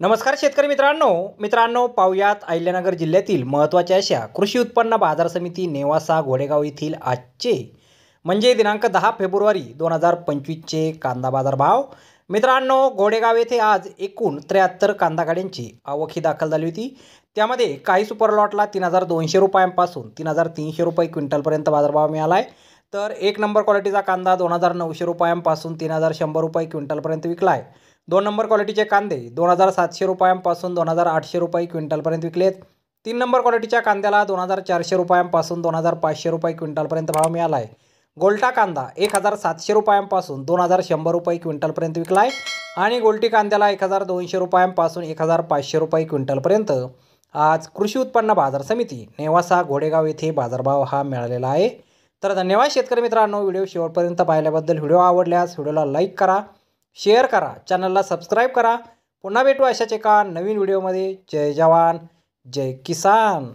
नमस्कार शेतकरी मित्रांनो पाहुयात अहिल्यानगर जिल्ह्यातील महत्त्वाच्या अशा कृषी उत्पन्न बाजार समिती नेवासा घोडेगाव येथील आजचे म्हणजे दिनांक 10 फेब्रुवारी 2025चे कांदा बाजार भाव। मित्रांनो, घोडेगाव येथे आज एकूण 73 कांदा गाड्यांची आवक दाखल झाली होती। त्यामध्ये काही सुपर लॉटला 3200 रुपयांपासून 3300 रुपये क्विंटलपर्यंत बाजारभाव मिळाला आहे, तर एक नंबर क्वालिटीचा कांदा 2900 रुपयांपासून 3100 रुपये क्विंटलपर्यंत विकला आहे। दोन नंबर क्वालिटीचे कांदे 2700 रुपयांपासून 2800 रुपये क्विंटलपर्यंत विकलेत। तीन नंबर क्वालिटीच्या कांद्याला 2400 रुपयांपासून 2500 रुपये क्विंटलपर्यंत भाव मिळाला आहे। गोल्टा कांदा 1700 रुपयांपासून 2100 रुपये क्विंटलपर्यंत विकला आहे आणि गोल्टी कांद्याला 1200 रुपयांपासून 1500 रुपये क्विंटलपर्यंत आज कृषी उत्पन्न बाजार समिती नेवासा घोडेगाव येथे बाजारभाव हा मिळालेला आहे। तर धन्यवाद शेतकरी मित्रांनो, व्हिडिओ शेवटपर्यंत पाहिल्याबद्दल। व्हिडिओ आवडल्यास व्हिडिओला लाईक करा, शेअर करा, चॅनलला सबस्क्राईब करा। पुन्हा भेटू अशाच एका नवीन व्हिडिओमध्ये। जय जवान जय किसान।